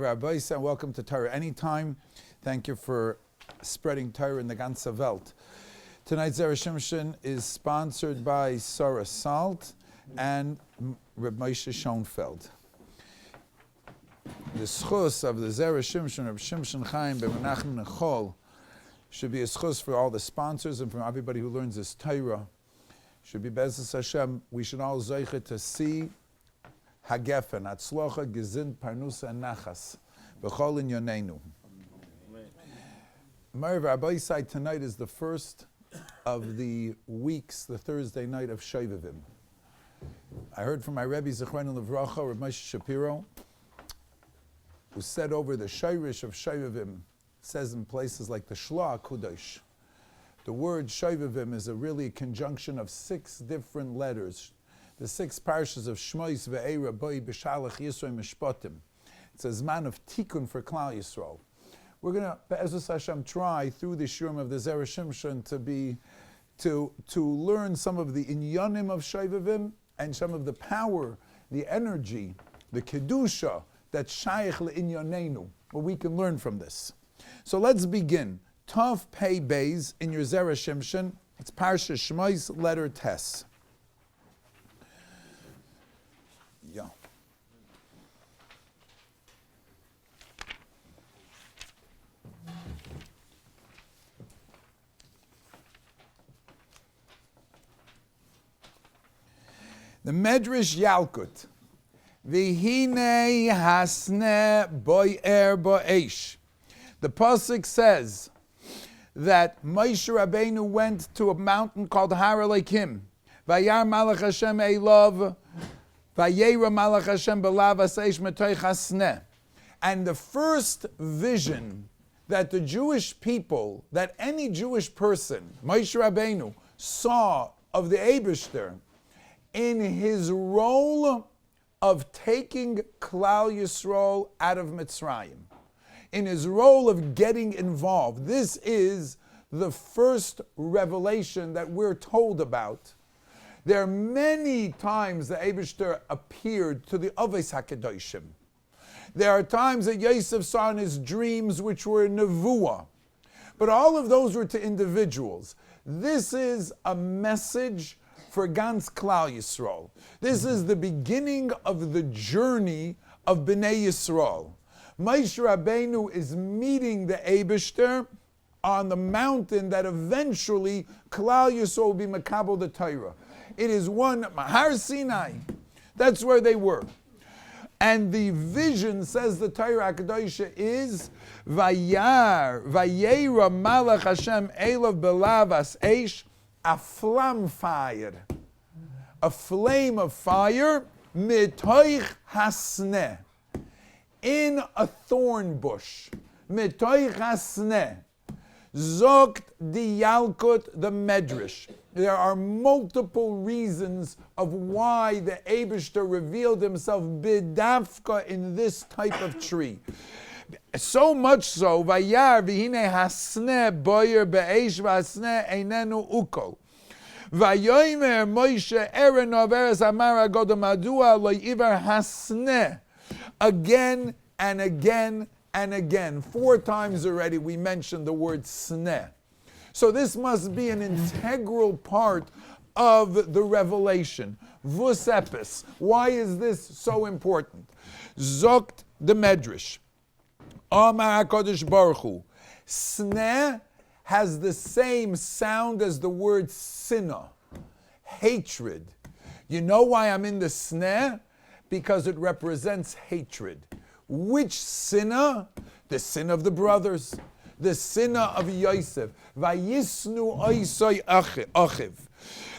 Rabbi, and welcome to Torah Anytime. Thank you for spreading Torah in the ganze Welt. Tonight's Zera Shimshon is sponsored by Sarah Salt and Rabbi Schoenfeld. The schus of the Zera Shimshon, Rabbi Shimshon Chaim, B'menachem Nechol, should be a schus for all the sponsors and for everybody who learns this Torah. Should be Bezos Hashem. We should all zeiche to see Hagefen, Atzlocha, Gezind, Parnusa, and Nachas. B'chol in Yoneinu. Meir Rabbi side tonight is the first of the weeks, the Thursday night of Shovavim. I heard from my Rebbe, Zechron Levracha, Rabbi Moshe Shapiro, who said over the Shirish of Shovavim, says in places like the Shla Kudosh, the word Shovavim is a really conjunction of 6 different letters. The 6 Parshas of Shemos, Ve'era, Boi, B'Shalach, Yisro, Mishpatim. It's a zman of tikkun for Klal Yisrael. We're going to, Be'ezus Hashem, try through the Shiur of the Zera Shimshon to learn some of the inyanim of Shovavim and some of the power, the energy, the kedusha that's shaykh le'inyanenu, what we can learn from this. So let's begin. Tov Pei Beis in your Zera Shimshon. It's Parshas Shemos, letter Tes. Yeah. The Medrash Yalkut. V'hinei hasne boyer bo'esh. The pasuk says that Moshe Rabbeinu went to a mountain called Har Elokim. Vayar Malach Hashem Elov. Vayera Malach Hashem belav aseish metoich hasne. And the first vision that the Jewish people, that any Jewish person, Moshe Rabbeinu, saw of the Eibishter in his role of taking Klal Yisrael out of Mitzrayim, in his role of getting involved. This is the first revelation that we're told about. There are many times the Eibishter appeared to the Avos HaKadoshim. There are times that Yosef saw in his dreams which were nevuah. But all of those were to individuals. This is a message for Gans Klal Yisrael. This is the beginning of the journey of Bnei Yisrael. Moshe Rabbeinu is meeting the Eibishter on the mountain that eventually Klal Yisrael will be Makabel the Torah. It is one, Har Sinai. That's where they were. And the vision, says the Torah HaKadosh, is Vayera Malach Hashem Elav Belavas Eish, a flam fire. A flame of fire, Mitoich Hasne. In a thorn bush. Mitoich Hasne. Zogt di Yalkut the Medrash. There are multiple reasons of why the Eibishter revealed himself bidafka in this type of tree. So much so, Vayar v'hine hasne boyer be'esh v'hasne einenu ukol. Vayomer Moshe Aaron overes amar agoda madua lo yivar hasne. Again and again and again. 4 times already we mentioned the word sneh. So this must be an integral part of the revelation. Vus epis. Why is this so important? Zokt the Medrash. Amar HaKadosh Baruch Hu. Sneh has the same sound as the word sinah. Hatred. You know why I'm in the sneh? Because it represents hatred. Which sinah? The sin of the brothers. The sinah of Yosef. Vayisnu oisoi achiv.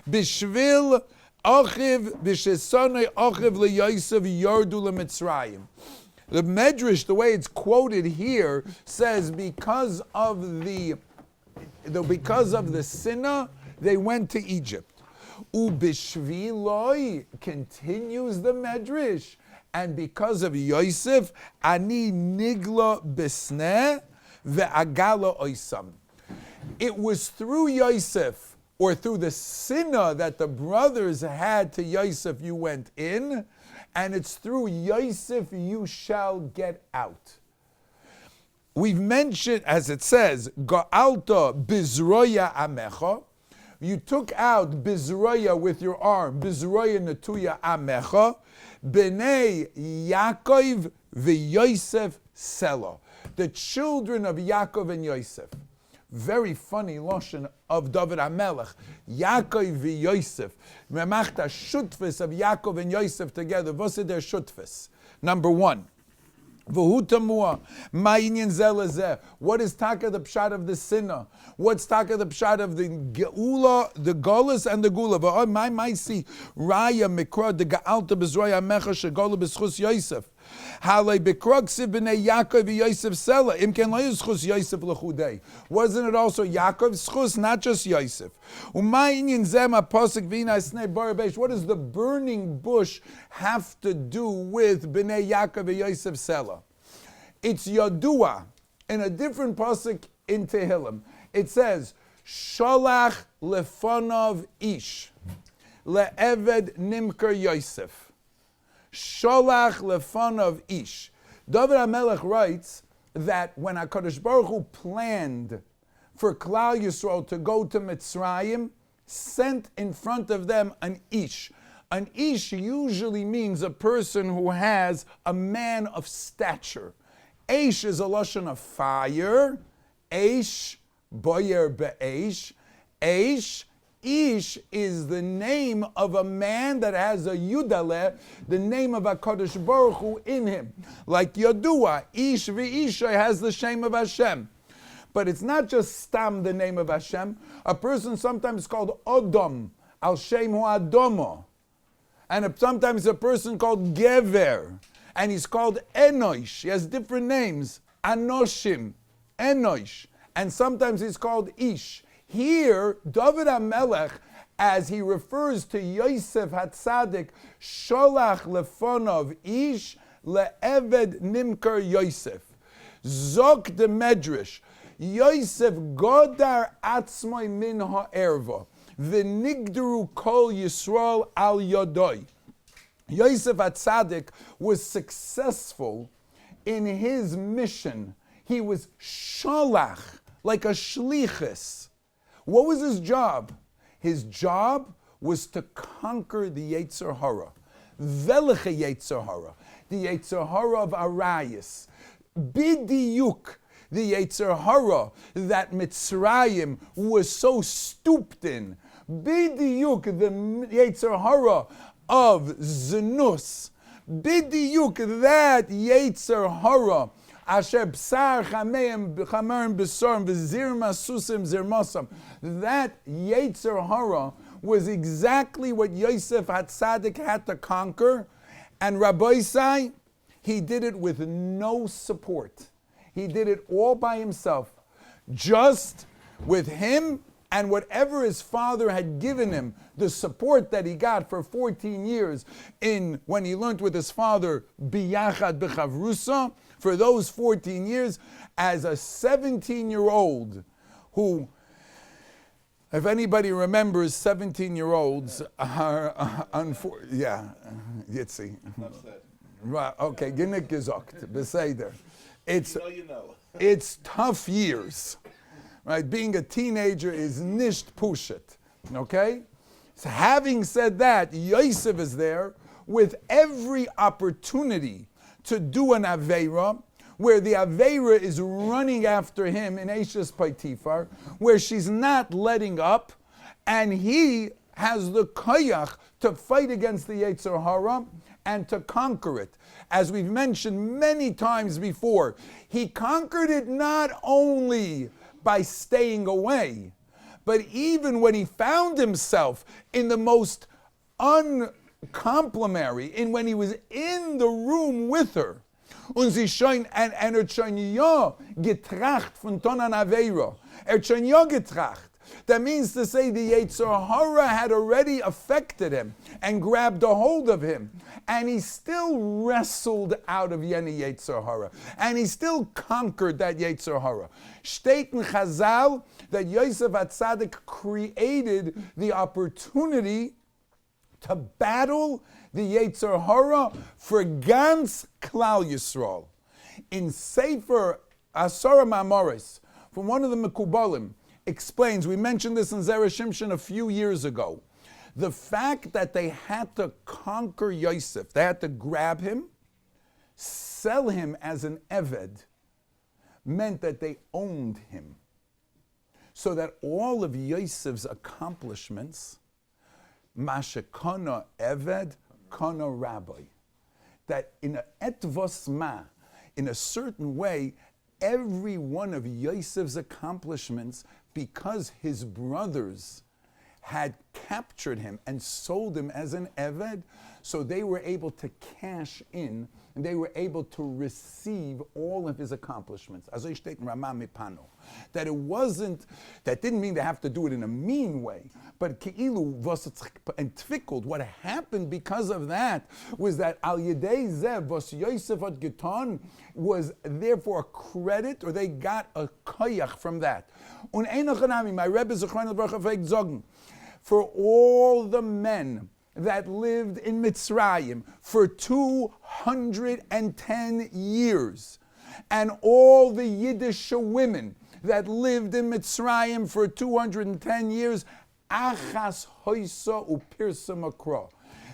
Bishvil achiv, b'shesonoi achiv leYosef yordu leMitzrayim. The Medrash, the way it's quoted here, says because of the sinah, they went to Egypt. Ubishviloi, continues the Medrash, and because of Yosef, ani nigla besneh ve'agala oisam. It was through Yosef, or through the sinah that the brothers had to Yosef, you went in, and it's through Yosef you shall get out. We've mentioned, as it says, Ga'alta bizroya amecha. You took out bizroya with your arm, bizroya natuya amecha, b'nei Yaakov v'Yosef sela. The children of Yaakov and Yosef. Very funny lashon of David HaMelech. Yaakov v'Yosef. Memachta shutfis of Yaakov and Yosef together. What's their shutfis? Number one. What is taka the pshat of the sinner? What's taka the pshat of the geula, the golus and the gula? My see raya mikra the gaalta bezroya mecha shegola b'schus Yosef. Halei bekrogsiv b'nei Yaakov v'Yosef sela. Im ken lo yischus Yosef l'chudei. Wasn't it also Yaakov's schus, not just Yosef? Umayinyin zema posik v'ina snei barabesh. What does the burning bush have to do with b'nei Yaakov v'Yosef sela? It's Yadua. In a different pasuk in Tehillim, it says, Sholach lefonov ish, le'eved nimker Yosef. Sholach lefonov ish. David HaMelech writes that when HaKadosh Baruch Hu planned for Klal Yisrael to go to Mitzrayim, sent in front of them an ish. An ish usually means a person who has a man of stature. Eish is a lashon of fire. Eish, boyer be'eish. Eish, ish is the name of a man that has a yudaleh, the name of HaKadosh Baruch Hu in him. Like Yadua, ish v'isha has the shame of Hashem. But it's not just stam, the name of Hashem. A person sometimes called Odom, al shem hu Adomo. And sometimes a person called Gever. And he's called Enosh. He has different names. Anoshim, Enosh. And sometimes he's called Ish. Here, David HaMelech, as he refers to Yosef HaTzadik, Sholach lefonov Ish, le'eved nimker Yosef. Zok de Medrash, Yosef godar atzmoi min ha'erva, v'nigdaru kol Yisrael al yodoi. Yosef HaTzadik was successful in his mission. He was sholach, like a shlichus. What was his job? His job was to conquer the Yetzer Hara. Veleche Yetzer Hara. The Yetzer Hara of Arayis. Bidiyuk. The Yetzer Hara that Mitzrayim was so stooped in. Bidiyuk. The Yetzer Hara of Zenus, bidiyuk that Yetzer Hara, asher b'sar chameim b'chamerim b'sorim v'zirma susim zirmasam. That Yetzer Hara was exactly what Yosef HaTzadik had to conquer, and Rabbi say he did it with no support. He did it all by himself, just with him and whatever his father had given him, the support that he got for 14 years when he learned with his father, biyachad b'chavrusa, for those 14 years, as a 17-year-old who, if anybody remembers, 17-year-olds are, Yitzi. Right, okay, Ginnik gesagt, Beseder. It's tough years. Right, being a teenager is nisht pushet, okay? So having said that, Yosef is there with every opportunity to do an aveira, where the aveira is running after him in Eishes Paitifar, where she's not letting up, and he has the koyach to fight against the Yetzer Hara and to conquer it. As we've mentioned many times before, he conquered it not only by staying away, but even when he found himself in the most uncomplimentary, in when he was in the room with her, und sie schon schon ja getracht von Tonan Aveira, schon ja getracht. That means to say the Yetzer Hara had already affected him and grabbed a hold of him. And he still wrestled out of Yeni Yetzer Hara. And he still conquered that Yetzer Hara. Steht in Chazal that Yosef HaTzadik created the opportunity to battle the Yetzer Hara for Gans Klal Yisrael. In Sefer Asara Ma'amoris, from one of the Mekubalim, explains, we mentioned this in Zera Shimshon a few years ago, the fact that they had to conquer Yosef, they had to grab him, sell him as an Eved, meant that they owned him. So that all of Yosef's accomplishments, Masha Kana Eved, Kana Rabbi, that in a etvos ma, in a certain way, every one of Yosef's accomplishments, because his brothers had captured him and sold him as an Eved, so they were able to cash in and they were able to receive all of his accomplishments. That it wasn't, that didn't mean they have to do it in a mean way, but and tfickled. What happened because of that was that Al Yedei Zev Vos Yosef Ad Giton was therefore a credit, or they got a koyach from that. My Rebbe Scheiner sagen, for all the men that lived in Mitzrayim for 210 years, and all the Yiddish women that lived in Mitzrayim for 210 years, achas hoisa upirsa makro.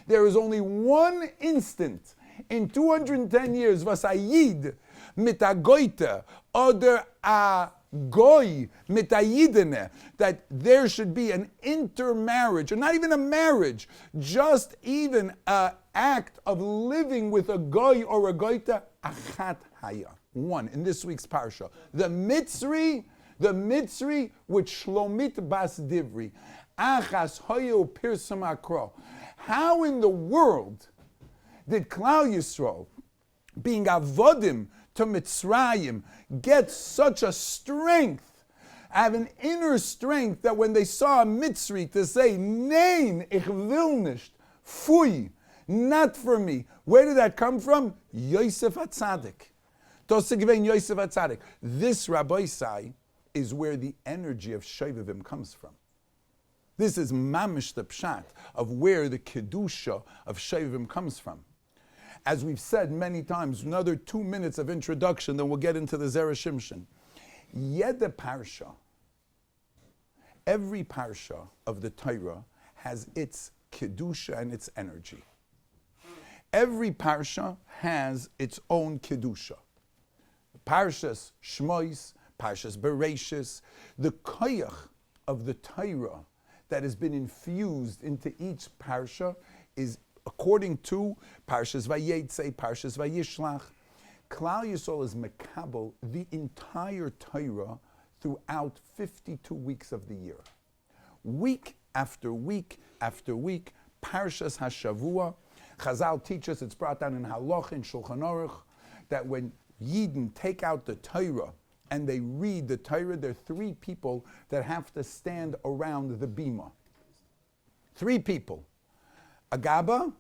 There is only one instant in 210 years, was a Yid mit a goite, oder a goy mit a yidene, that there should be an intermarriage, or not even a marriage, just even an act of living with a goy or a goita, achat haya. One, in this week's parsha. The Mitzri with Shlomit Bas Divri. Achas hoyo pirsam akro. How in the world did Klal Yisrael, being avodim to Mitzrayim, get such a strength, have an inner strength, that when they saw a Mitzri to say, Nein, ich will nicht, fui, not for me. Where did that come from? Yosef HaTzadik. Yosef HaTzadik. This, Rabbi say, is where the energy of Shovavim comes from. This is mamish the pshat of where the kedusha of Shovavim comes from. As we've said many times, another 2 minutes of introduction, then we'll get into the Zera Shimshon. Yeda parsha, every parsha of the Torah has its kedusha and its energy. Every parsha has its own kedusha. Parshas Shemos, Parshas Bereshis, the koyach of the Torah that has been infused into each parsha is, according to Parshas Vayetze, Parshas Vayishlach, Klal Yisrael is mekabel the entire Torah throughout 52 weeks of the year. Week after week after week, Parshas HaShavua, Chazal teaches, it's brought down in Halach, in Shulchan Aruch, that when Yidden take out the Torah and they read the Torah, there are three people that have to stand around the bima. Three people. A Gaba,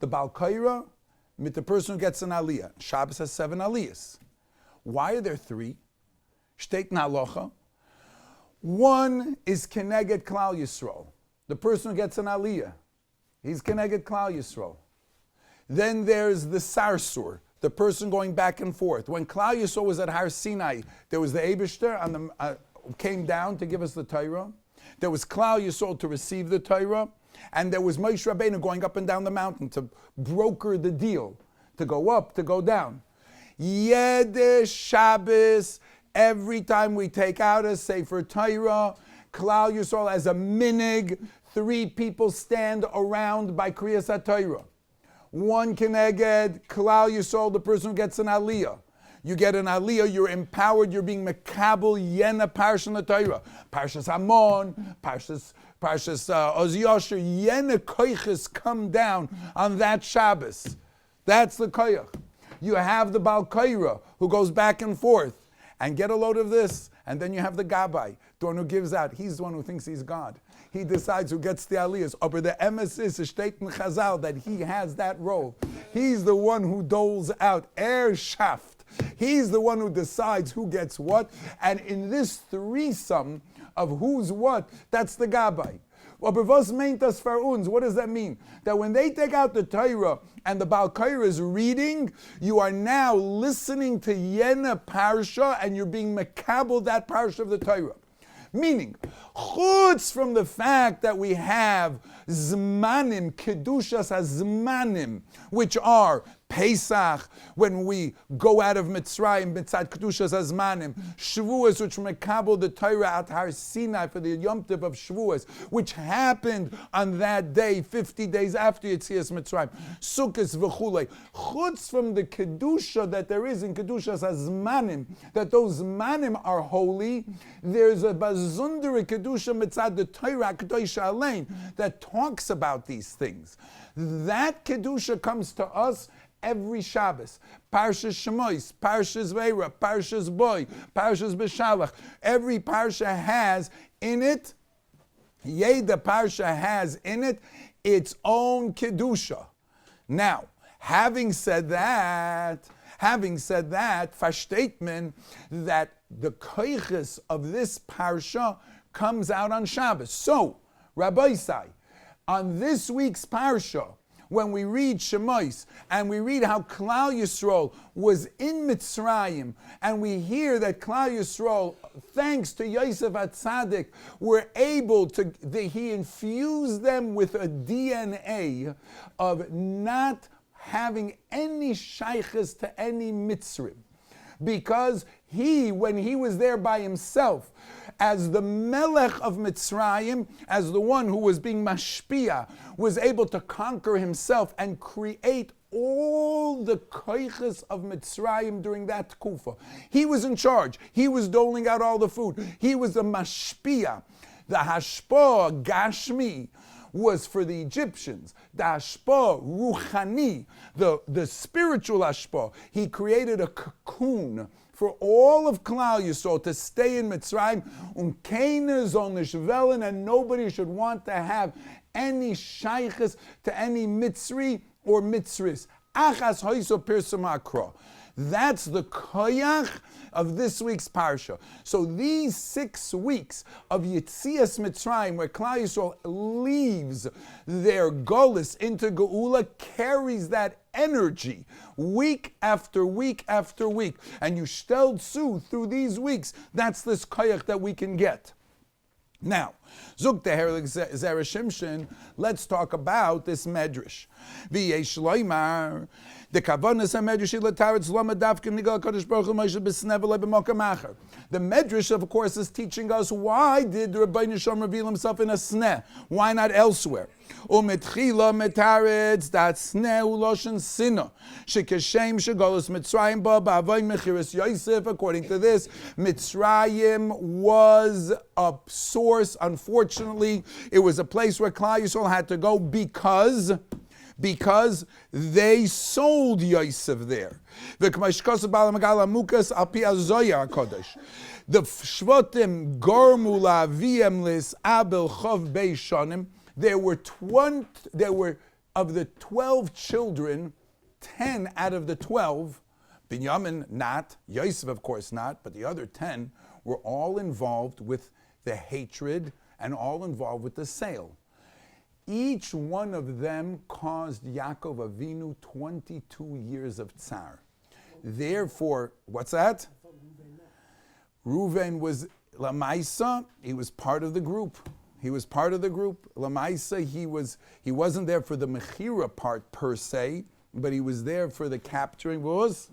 the Baal Kaira, with the person who gets an Aliyah. Shabbos has 7 Aliyahs. Why are there 3? Shteit Halacha. One is Keneged Klal Yisrael. The person who gets an Aliyah. He's Keneged Klal Yisrael. Then there's the Sarsur, the person going back and forth. When Klal Yisrael was at Har Sinai, there was the Eibishter and came down to give us the Torah. There was Klal Yisrael to receive the Torah. And there was Moshe Rabbeinu going up and down the mountain to broker the deal, to go up, to go down. Yedish Shabbos, every time we take out a Sefer Torah, Klal Yisrael as a minig, 3 people stand around by Kriyas HaTorah. One Keneged, Klal Yisrael, the person who gets an Aliyah. You get an Aliyah, you're empowered, you're being mekabel yena parsha in the Torah. Parshas Hamon, Parshas Oz Yosher, yena koiches come down on that Shabbos. That's the koyach. You have the Baal Kaira who goes back and forth. And get a load of this. And then you have the Gabai, the one who gives out. He's the one who thinks he's God. He decides who gets the aliyahs. But the emes is shteit in Chazal that he has that role. He's the one who doles out. Shaft. He's the one who decides who gets what. And in this threesome of who's what, that's the Gabai. Well, bevos meintas for uns, what does that mean? That when they take out the Torah and the Baal Korah is reading, you are now listening to Yena Parsha and you're being makabel that Parsha of the Torah. Meaning, chutz from the fact that we have zmanim, kedushas hazmanim, which are Pesach, when we go out of Mitzrayim, mitzad kedushas hazmanim, Shavuos, which mekabel the Torah at Har Sinai for the Yom Tov of Shavuos, which happened on that day, 50 days after Yetzias Mitzrayim, Sukkos v'chulei. Chutz from the kedusha that there is in kedushas hazmanim, that those zmanim are holy, there's a bazundere kedusha mitzad the Torah kedusha alein that talks about these things. That kedusha comes to us every Shabbos. Parshas Shemos, Parshas Zera, Parshas Boy, Parshas Beshalach. Every parsha has in it, the parsha has in it its own kedusha. Now, having said that, versteht man that the koiches of this parsha comes out on Shabbos. So, Rabbi say, on this week's parsha, when we read Shemos and we read how Klal Yisrael was in Mitzrayim, and we hear that Klal Yisrael, thanks to Yosef HaTzadik, were able to, he infused them with a DNA of not having any shaykhs to any Mitzrim. Because he, when he was there by himself, as the Melech of Mitzrayim, as the one who was being mashpia, was able to conquer himself and create all the koiches of Mitzrayim during that tkufa. He was in charge. He was doling out all the food. He was the mashpia. The hashpah, gashmi, was for the Egyptians. The hashpah, ruchani, the spiritual hashpah. He created a cocoon for all of Klal Yisrael to stay in Mitzrayim, keiner soll nicht wollen, and nobody should want to have any shaykhs to any Mitzri or Mitzris. Achas hoiso pirsum akra. That's the koyach of this week's parsha. So these 6 weeks of Yetzias Mitzrayim, where Klal Yisrael leaves their golus into Geula, carries that energy week after week after week. And you stelled Su through these weeks. That's this koyach that we can get. Now, Zuk the Herlik Zera Shimshon, let's talk about this medrash. V'yesh loymar, the kavanas ha-medrash ilataretz lama davka nigal kadosh baruch hu Moshe b'snevel b'mokam acher. The medrash, of course, is teaching us why did the Rabbi Nisham reveal himself in a sneh? Why not elsewhere? U'metchila metaretz dat sneh uloshen sinah shekeshem shegolus Mitzrayim ba ba'avoy mechiras Yosef. According to this, Mitzrayim was a source. Unfortunately, it was a place where Klal Yisrael had to go because they sold Yosef there. The Shvatim gormu la'aviem lis abel chov beishonim. There were of the 12 children, 10 out of the 12, Binyamin not, Yosef of course not, but the other 10 were all involved with the hatred and all involved with the sale. Each one of them caused Yaakov Avinu 22 years of tsar. Therefore, what's that? Reuven was Lamaisa, he was part of the group. Lamaisa, he wasn't there for the Mechira part per se, but he was there for the capturing. What was?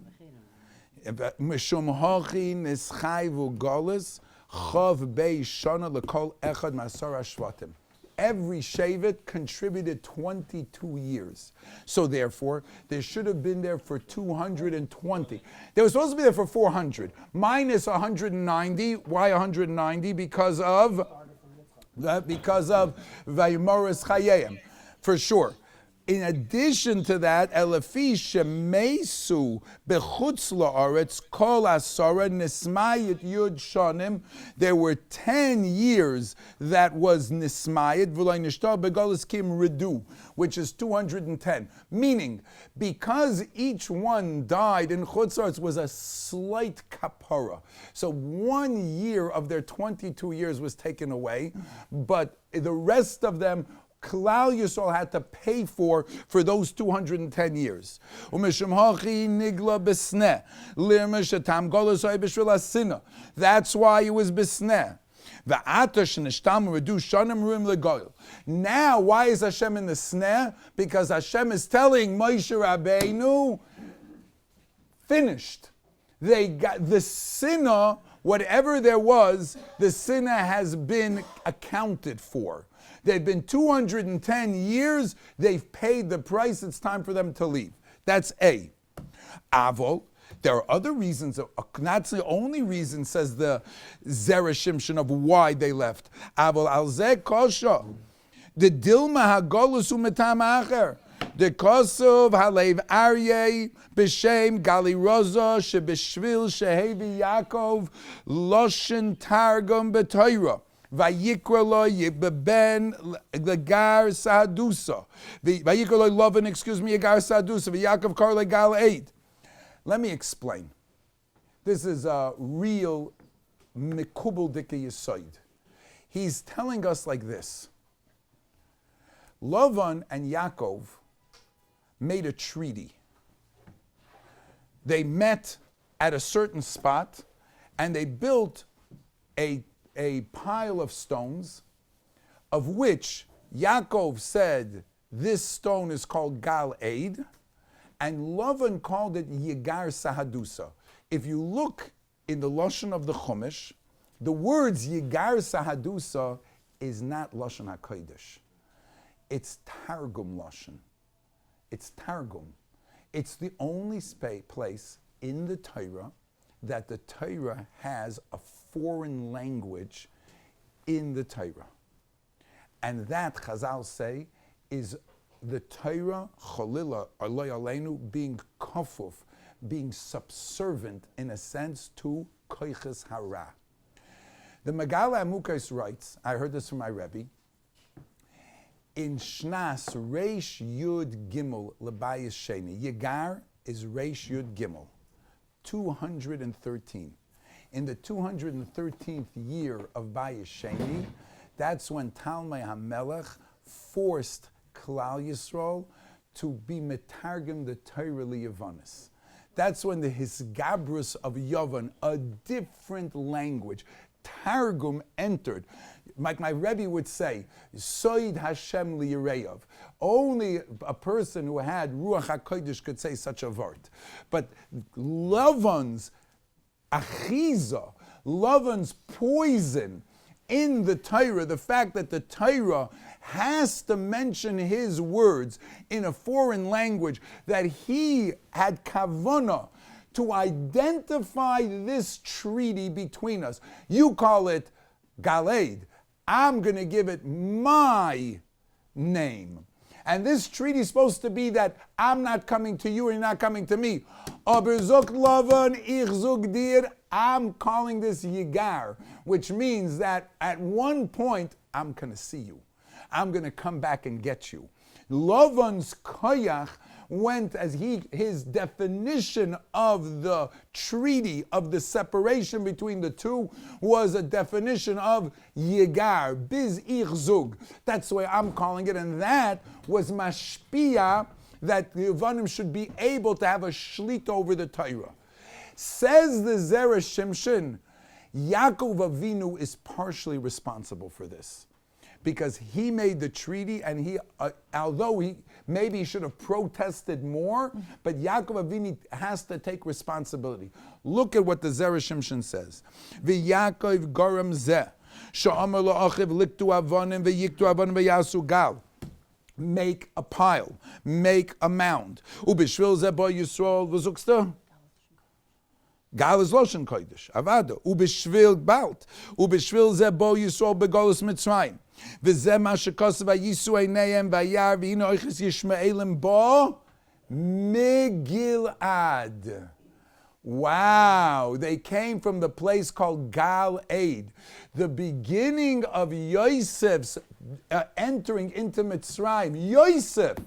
Mishum hochi nischai v'golis chav bei shana lekol echad masar shvatim. Every Shevet contributed 22 years. So therefore, there should have been there for 220. They were supposed to be there for 400. Minus 190. Why 190? Because of Vayimoris Chayim. For sure. In addition to that, Elefi shemesu bechutz la'aretz kol asara nismayit yud shanim. There were 10 years that was nismayit v'lo nishtar begalus kim redu, which is 210. Meaning, because each one died in chutz la'aretz was a slight kapara. So 1 year of their 22 years was taken away, but the rest of them Klal Yisrael had to pay for those 210 years. That's why it was besneh. Now, why is Hashem in the sneh? Because Hashem is telling Moshe Rabbeinu, finished. They got the sinner, whatever there was, the sinner has been accounted for. They've been 210 years, they've paid the price, it's time for them to leave. That's A. Avol, there are other reasons, that's the only reason, says the Zera Shimshon, of why they left. Avol alzeh kosha, the dilma hagolus umetam acher, the kosov halev aryeh, b'shem gali roza, shebeshvil shehevi Yaakov, loshen targum b'toira. Vayikra lo yibben legar sahadusa. Vayikra lo loven, yegar sahadusa. V'Yaakov kar legal eid. Let me explain. This is a real mikubel dike yisoid. He's telling us like this. Lavan and Yaakov made a treaty. They met at a certain spot and they built a pile of stones, of which Yaakov said this stone is called Gal Eid, and Lavan called it Yegar Sahadusa. If you look in the Lashon of the Chumash, the words Yegar Sahadusa is not Lashon HaKodesh. It's Targum Lashon. It's Targum. It's the only place in the Torah that the Torah has a foreign language in the Torah. And that, Chazal say, is the Torah, Cholila, Aloi Aleinu, being kafuf, being subservient, in a sense, to Koiches Hara. The Megala Amukos writes, I heard this from my Rabbi, in Shnas, Reish Yud Gimel, Lebayis Sheni. Yegar is Reish Yud Gimel. 213. In the 213th year of Bais Sheni, that's when Talmai HaMelech forced Klal Yisrael to be metargim the Torah liyavanis. That's when the Hisgabrus of Yavan, a different language, Targum, entered. Like my Rebbe would say, Soid Hashem liyireyav. Only a person who had Ruach HaKodesh could say such a word. But Lavan's achiza, Lavan's poison in the Torah, the fact that the Torah has to mention his words in a foreign language, that he had kavanah to identify this treaty between us. You call it Galed. I'm going to give it my name. And this treaty is supposed to be that I'm not coming to you and you're not coming to me. Aber zok lavan, ich zok dir. I'm calling this Yigar, which means that at one point, I'm going to see you. I'm going to come back and get you. Lavan's koyach went as his definition of the treaty, of the separation between the two, was a definition of Yigar, biz ich zug. That's the way I'm calling it, and that was mashpia, that the Bunim should be able to have a shlit over the Torah. Says the Zera Shimshon, Yaakov Avinu is partially responsible for this, because he made the treaty, and he, although he maybe should have protested more, but Yaakov Avinu has to take responsibility. Look at what the Zera Shimshon says. V'Yaakov gorem zeh, she'amar lo'achiv liktu avonim v'yiktu avonim v'yasu gal. Make a pile, make a mound. Ubishvil zeh bo Yisrael v'zuksta. Gal is Loshen Kodesh. Avada. Ubishvil Balt. Ubishvil ze bo Yisrael begolus Mitzrayim. V'zeh ma shekosav hayisu einayim v'ayar v'hino oiches Yishmaelim bo Megilad. Wow, they came from the place called Gal Eid. The beginning of Yosef's entering into Mitzrayim. Yosef,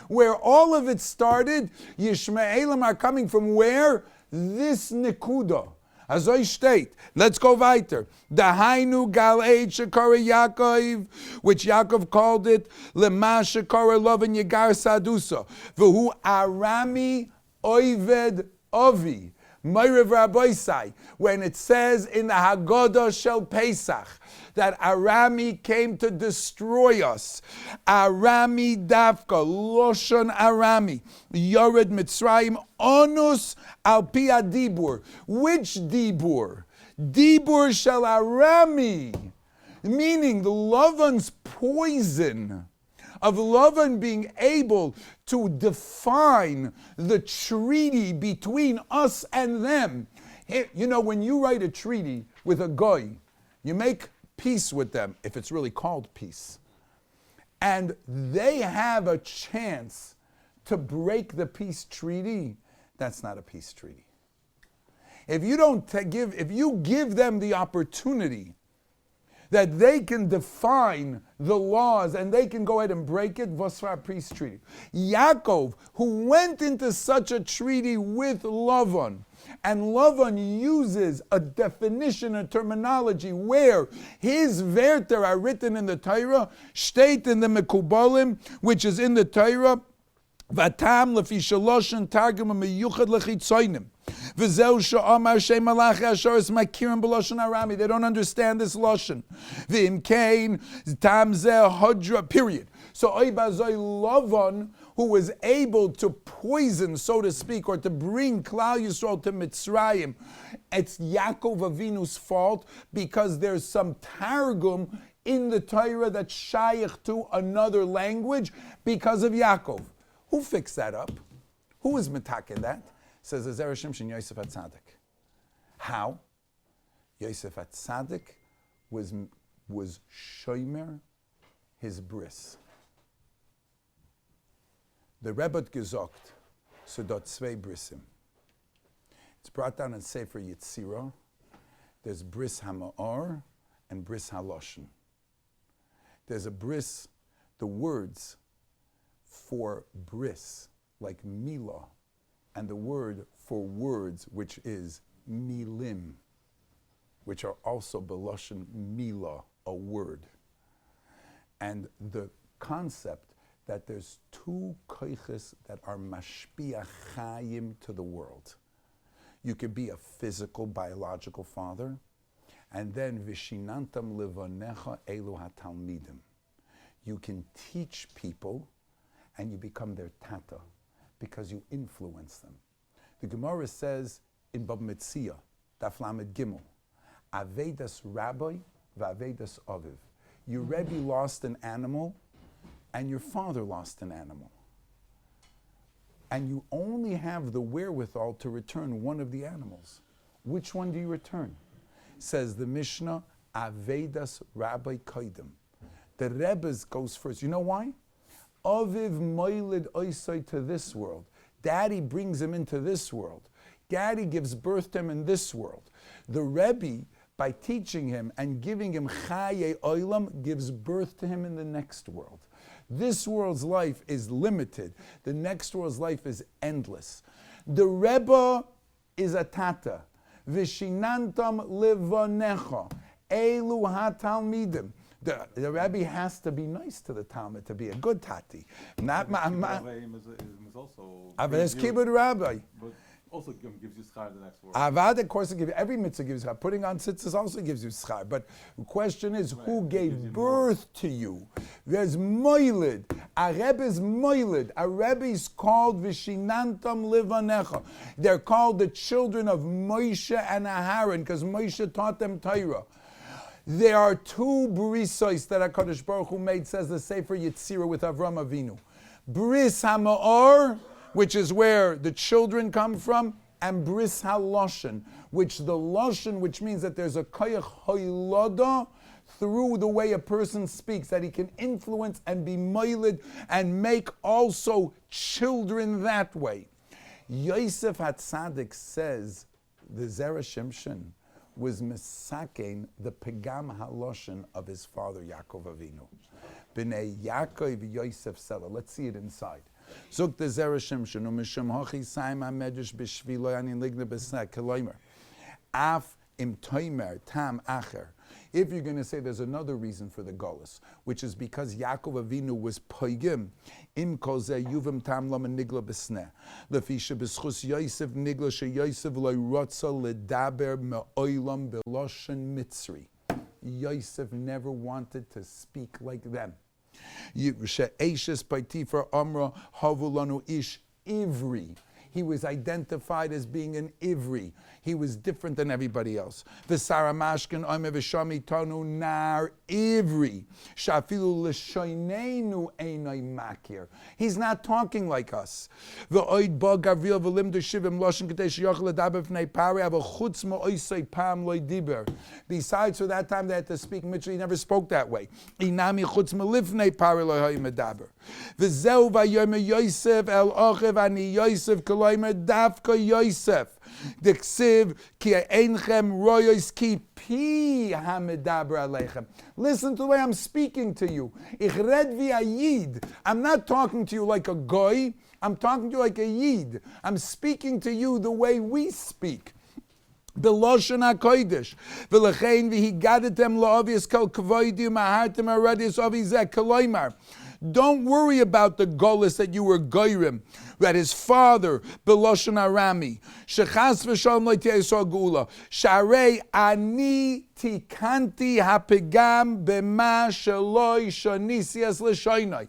where all of it started, Yishmaelim are coming from where? This Nekuda. Azoy state. Let's go weiter. Dahainu Gal Eid Shekara Yaakov, which Yaakov called it Lema Shekara Lovan Yegar Sadusa. V'hu Arami Oived Ovi. Ma'ariv Rabbi, when it says in the Haggadah Shel Pesach that Arami came to destroy us. Arami Davka, Loshon Arami, Yored Mitzrayim, Onus Al Pi Dibur. Which Dibur? Dibur Shel Arami, meaning the Lavan's poison of Lavan being able to define the treaty between us and them. You know, when you write a treaty with a goy, you make peace with them, if it's really called peace. And they have a chance to break the peace treaty, that's not a peace treaty. If you give them the opportunity that they can define the laws and they can go ahead and break it, Vosra peace treaty. Yaakov, who went into such a treaty with Lavan, and Lavan uses a definition, a terminology where his verter are written in the Torah, state in the Mekubalim, which is in the Torah, Vatam lefi shaloshen targum meyuchad lechitzoinim. V'zeu she'amar shem malachi ashoris makirim b'loshen arami. They don't understand this loshen. V'im kein tam zeh hodra. Period. So oibazoi Lavan, who was able to poison, so to speak, or to bring Klal Yisrael to Mitzrayim, it's Yaakov Avinu's fault because there's some targum in the Torah that's shaykh to another language because of Yaakov. Who fixed that up? Who was mitaken that? Says the Zera Shimshon, Yosef HaTzadik. How? Yosef HaTzadik was shomer his bris. The Rebbe gesagt, so dort zwei brisim. It's brought down in Sefer Yetzirah. There's bris hama'or and bris haloshen. There's a bris, the words for bris, like milah, and the word for words, which is milim, which are also beloshen milah, a word. And the concept that there's two koiches that are mashpia chayim to the world. You could be a physical, biological father, and then vishinantam levanecha elu hatalmidim. You can teach people and you become their tata because you influence them. The Gemara says in Bab Metzia, Daf Lamed Gimel, Avedas Rabbi v'Avedas Aviv. Your Rebbe lost an animal and your father lost an animal. And you only have the wherewithal to return one of the animals. Which one do you return? Says the Mishnah, Avedas Rabbi Koidim. The Rebbe's goes first. You know why? Aviv moilid oisai to this world. Daddy brings him into this world. Daddy gives birth to him in this world. The Rebbe, by teaching him and giving him chaye oilam, gives birth to him in the next world. This world's life is limited. The next world's life is endless. The Rebbe is a tata. Vishinantam levanecha. Elu hatalmidim. The Rabbi has to be nice to the Talmud to be a good tati. Not ma. Also There's kibbud Rabbi. But also gives you schar the next word. Avad, of course, every mitzvah gives you schar. Putting on tzitzis also gives you schar. But the question is, who gave birth to you? There's moilid. A Rebbe is moilid. A Rebbe is called vishinantam livanecha. They're called the children of Moshe and Aharon because Moshe taught them Torah. There are two brisos that HaKadosh Baruch Hu made, says the Sefer Yetzirah with Avram Avinu. Bris HaMa'or, which is where the children come from, and Bris HaLoshen, which the lashon, which means that there's a koyach hoylada through the way a person speaks, that he can influence and be moiled and make also children that way. Yosef HaTzadik says the Zera Shimshon was misakein the pegam haloshin of his father Yaakov Avinu. B'nei Yaakov Yosef Sela. Let's see it inside. Zuk the Zera Shimshon u'mishum hochi saim ha-medrash b'shvilo ani ligna b'snek koloimer. Af im toimer tam acher. If you're going to say there's another reason for the Golus, which is because Yaakov Avinu was poigim, im kol zeh yuvim tam lama nigla b'sneh. Lefisha b'schus Yosef nigla she Yosef loy rotza ledaber me'olam b'loshen mitzri. Yosef never wanted to speak like them. She'eshes paitifar amra havulanu ish ivri. He was identified as being an Ivri. He was different than everybody else. V'sara mashkin oime v'shami tonu nar Ivri. Shafilu l'shoinenu einay makir. He's not talking like us. V'oid ba gavril v'limdu shivim loshin k'tei sheyochel ledaber v'nei pari ava chutz ma'oisei pam loy diber. Besides, for that time they had to speak Mitzri. He never spoke that way. Inami chutz ma'lifnei pari loy ha'im medaber. V'zeu v'yom Yosef el ochev ani Yosef Dafka Yosef, Diksiv ki einchem royos ki pi hamedaber aleichem. Listen to the way I'm speaking to you. Ich red vi a yid. I'm not talking to you like a goy. I'm talking to you like a yid. I'm speaking to you the way we speak. B'loshen hakodesh, v'lechein v'higadetem la'avius kol kvoidim ahartem aradius avizek koloimar. Don't worry about the golus that you were goyrim, that his father, B'loshen Arami, Shechas v'shalom lo tiyesol geula, Sharei ani tikanti hapegam b'ma sheloi shonisias l'shoinoi.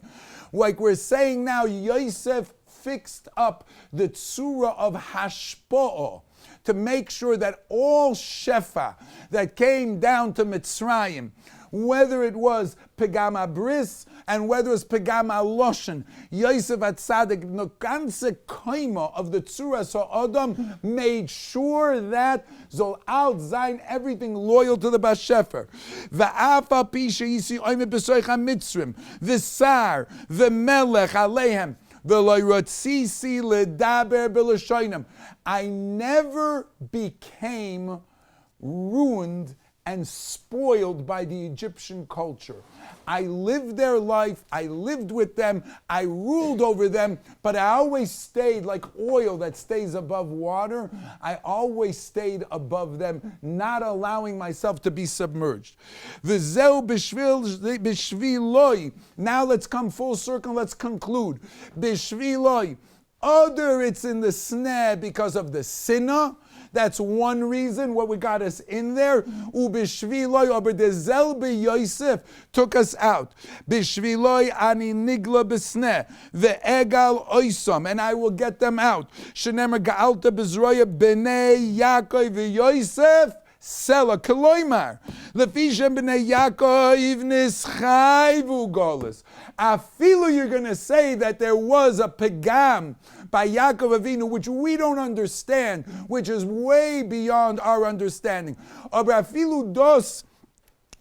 Like we're saying now, Yosef fixed up the tzura of hashpo'ah, to make sure that all shefa that came down to Mitzrayim, whether it was Pegam Abris and whether it was Pegam Aloshen, Yosef HaTzadik, the ganze koima of the Tzura Sa'adam made sure that Zol Al Zayin, everything loyal to the Bashefer. Va'afa Pisha Yisi Oime B'soich HaMitzrim, V'sar, V'melech Alehem, I never became ruined and spoiled by the Egyptian culture. I lived their life, I lived with them, I ruled over them, but I always stayed like oil that stays above water. I always stayed above them, not allowing myself to be submerged. Now let's come full circle, let's conclude. Bishviloi, other it's in the sneh because of the sinner. That's one reason what we got us in there. Ubishviloi aber dezel Yosef took us out. Bishviloi ani nigla besneh ve'egal oisam, and I will get them out. Shenemer ga'alta bezroya b'nei Yaakov v'Yosef Sela Koloimar Lefishem b'nei Yaakov nischayvu golas. Afilu, you're going to say that there was a pegam by Yaakov Avinu, which we don't understand, which is way beyond our understanding. Aber afilu dos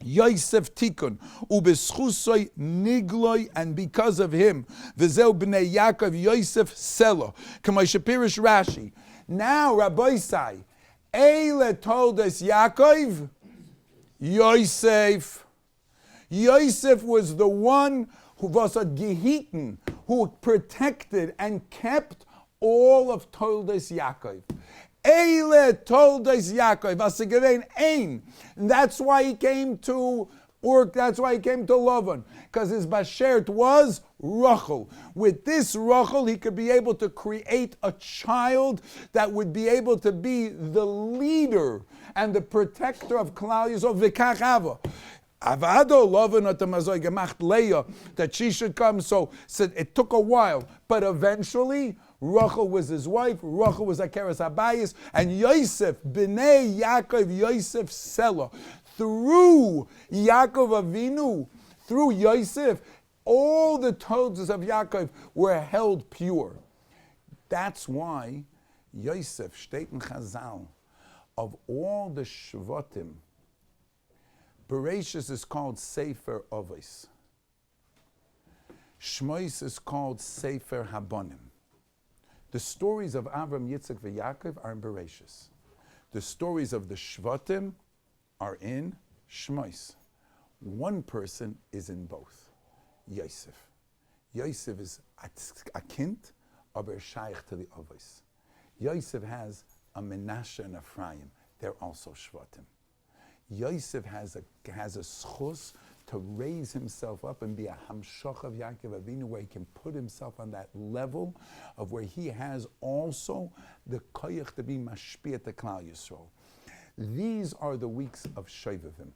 Yosef tikun ubeschusoi nigloi, and because of him, v'zeu b'nei Yaakov Yosef Selo. K'may shepirish Rashi. Now, Rabbi Sai, Eile told us Yaakov, Yosef. Yosef was the one who was a gehiten, who protected and kept all of Toldos Yaakov. Eile Toldos Yaakov, Asegevein Ein. That's why he came to Urk, that's why he came to Lavan, because his bashert was Rachel. With this Rachel, he could be able to create a child that would be able to be the leader and the protector of Klal Yisrael. V'kach Ava. Avado Lavan at the Mazoi gemacht Leah, that she should come. So it took a while, but eventually Rachel was his wife. Rachel was Akeres Habayis, and Yosef b'nei Yaakov Yosef Sela. Through Yaakov Avinu, through Yosef, all the toes of Yaakov were held pure. That's why Yosef steht in Chazal of all the Shvatim, Bereshis is called Sefer Avos. Shemos is called Sefer Habonim. The stories of Avram, Yitzchak, and Yaakov are in Bereshis. The stories of the Shvatim are in Shemos. One person is in both. Yosef. Yosef is a kind, aber shaykh to the Avos. Yosef has a Menashe and Ephraim. They're also Shvatim. Yosef has a schus to raise himself up and be a hamshach of Yaakov Avinu, where he can put himself on that level of where he has also the koyach to be mashpiyat the Klal Yisrael. These are the weeks of Shovavim.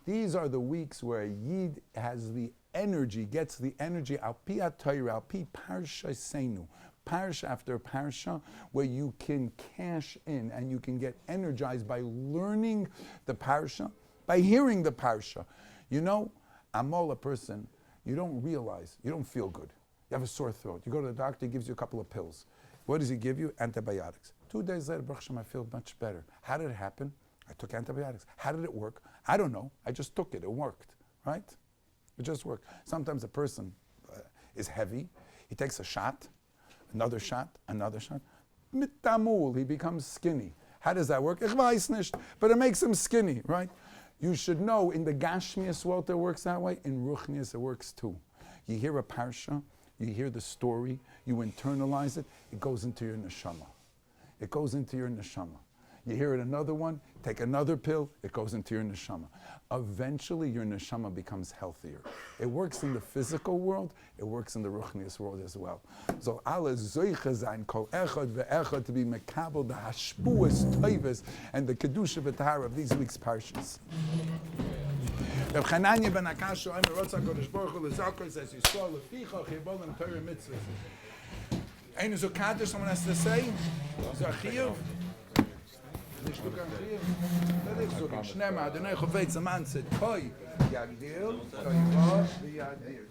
These are the weeks where Yid has the energy, gets the energy al pi atayra, al pi parsha seinu, parsha after parsha, where you can cash in and you can get energized by learning the parsha, by hearing the parsha. You know, I'm all a person, you don't realize, you don't feel good. You have a sore throat. You go to the doctor, he gives you a couple of pills. What does he give you? Antibiotics. 2 days later, Baruch Hashem, I feel much better. How did it happen? I took antibiotics. How did it work? I don't know. I just took it. It worked, right? It just worked. Sometimes a person is heavy. He takes a shot, another shot, another shot. Mitamul, he becomes skinny. How does that work? Ich weiß nicht, but it makes him skinny, right? You should know in the Gashmias world it works that way. In Ruchnias it works too. You hear a parsha, you hear the story, you internalize it, it goes into your neshama. It goes into your neshama. You hear it another one, take another pill, it goes into your neshama. Eventually your neshama becomes healthier. It works in the physical world, it works in the Ruchnias world as well. So alle zoiche sein, kol echad ve'echad, to be mekabel, the hashpuas, toives, and the kedusha v'tahara of these week's parshas. Reb Chananya ben Akasha, I'm a Rotzah Kodesh Baruch Hu, L'zakor, says, Yisrael, Leficha, Chibol, and Torah mitzvahs. Ein is Okader, someone has to say? Is there a chiyuv? Nicht du kann chiyuv? Das ist so, Shnema, Adonai Chovet, Zaman, said, Koi, Yagdil, Koi, Vav, Yagdil.